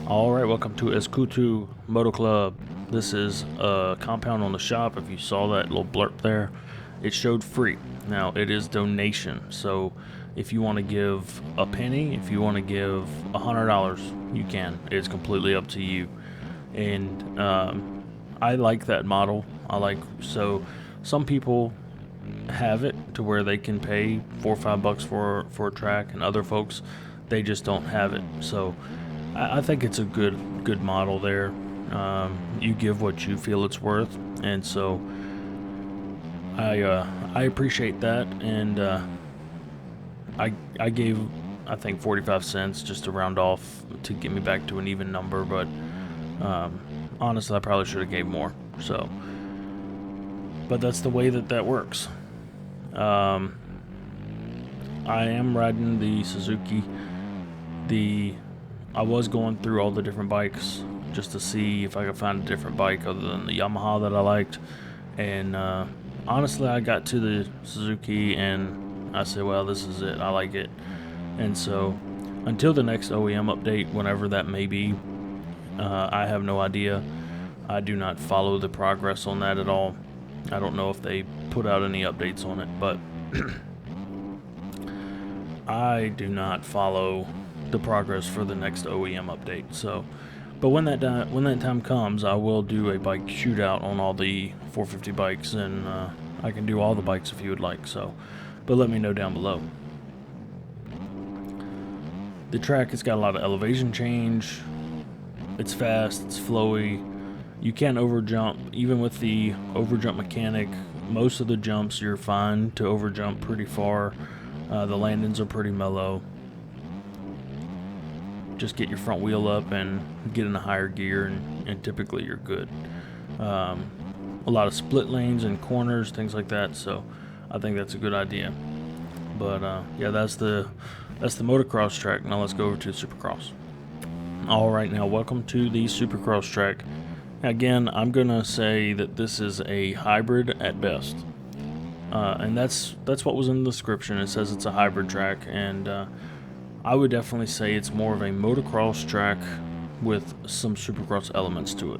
Alright, welcome to Ezkutu Motoclub. This is a compound on the shop. If you saw that little blurb there, it showed free. Now, it is donation, so if you want to give a penny, if you want to give $100, you can. It's completely up to you. And I like that model. So some people have it to where they can pay $4 or $5 for a track, and other folks, they just don't have it. So I think it's a good model there. You give what you feel it's worth, and so I appreciate that. And I gave, I think, 45 cents just to round off to get me back to an even number. But honestly, I probably should have gave more. So, but that's the way that works. I am riding the Suzuki. I was going through all the different bikes just to see if I could find a different bike other than the Yamaha that I liked. And honestly, I got to the Suzuki and I said, well, this is it. I like it. And so until the next OEM update, whenever that may be, I have no idea. I do not follow the progress on that at all. I don't know if they put out any updates on it, but I do not follow the progress for the next OEM update. So, but when that time comes, I will do a bike shootout on all the 450 bikes, and I can do all the bikes if you would like. So, but let me know down below. The track has got a lot of elevation change. It's fast. It's flowy. You can't overjump. Even with the overjump mechanic, most of the jumps you're fine to overjump pretty far. The landings are pretty mellow. Just get your front wheel up and get in a higher gear, and typically you're good. A lot of split lanes and corners, things like that. So I think that's a good idea. But yeah, that's the motocross track. Now let's go over to supercross. All right, now welcome to the supercross track. Again, I'm gonna say that this is a hybrid at best, and that's what was in the description. It says it's a hybrid track, and I would definitely say it's more of a motocross track with some supercross elements to it.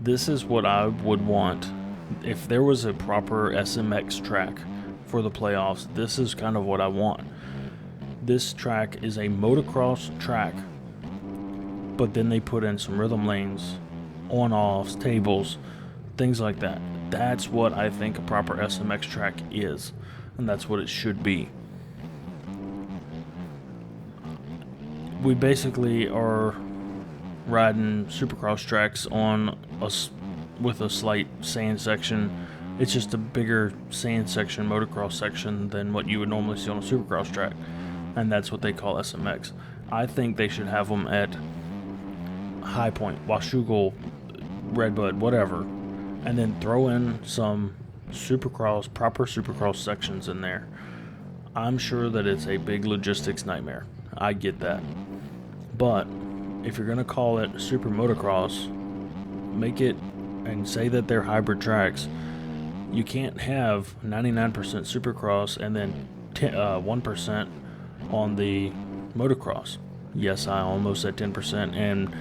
This is what I would want if there was a proper SMX track for the playoffs. This is kind of what I want. This track is a motocross track, but then they put in some rhythm lanes, on-offs, tables, things like that. That's what I think a proper SMX track is, and that's what it should be. We basically are riding supercross tracks with a slight sand section. It's just a bigger sand section, motocross section, than what you would normally see on a supercross track, and that's what they call SMX. I think they should have them at High Point, Washougal, Redbud, whatever, and then throw in some proper supercross sections in there. I'm sure that it's a big logistics nightmare. I get that. But if you're going to call it super motocross, make it and say that they're hybrid tracks. You can't have 99% supercross and then 1% on the motocross. Yes, I almost said 10%, and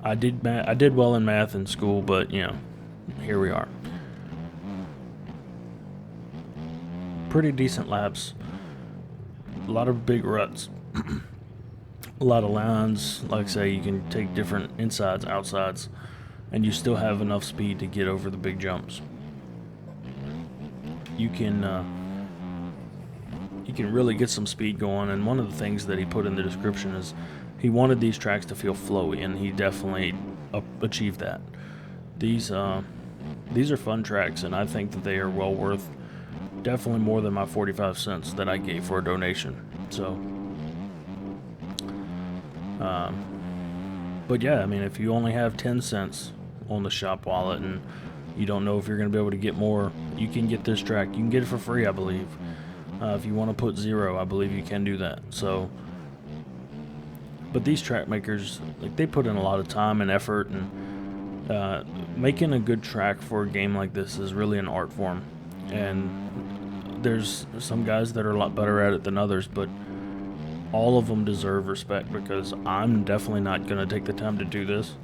I did well in math in school, but here we are. Pretty decent laps. A lot of big ruts. A lot of lines. Like I say, you can take different insides, outsides, and you still have enough speed to get over the big jumps. You can really get some speed going, and one of the things that he put in the description is he wanted these tracks to feel flowy, and he definitely achieved that. These are fun tracks, and I think that they are well worth definitely more than my 45 cents that I gave for a donation. So, but yeah, I mean, if you only have 10 cents on the shop wallet and you don't know if you're going to be able to get more, you can get this track. You can get it for free, I believe. If you want to put zero, I believe you can do that. So, but these track makers, they put in a lot of time and effort, and making a good track for a game like this is really an art form. And there's some guys that are a lot better at it than others, but all of them deserve respect because I'm definitely not going to take the time to do this.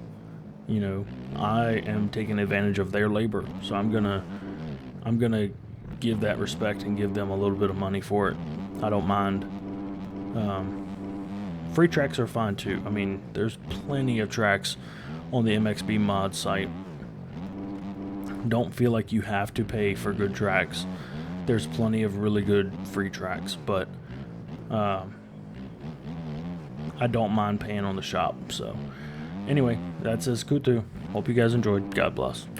You know, I am taking advantage of their labor, so I'm gonna give that respect and give them a little bit of money for it. I don't mind. Free tracks are fine too. I mean, there's plenty of tracks on the MXB mod site. Don't feel like you have to pay for good tracks. There's plenty of really good free tracks, but I don't mind paying on the shop. So anyway, that's Ezkutu. Hope you guys enjoyed. God bless.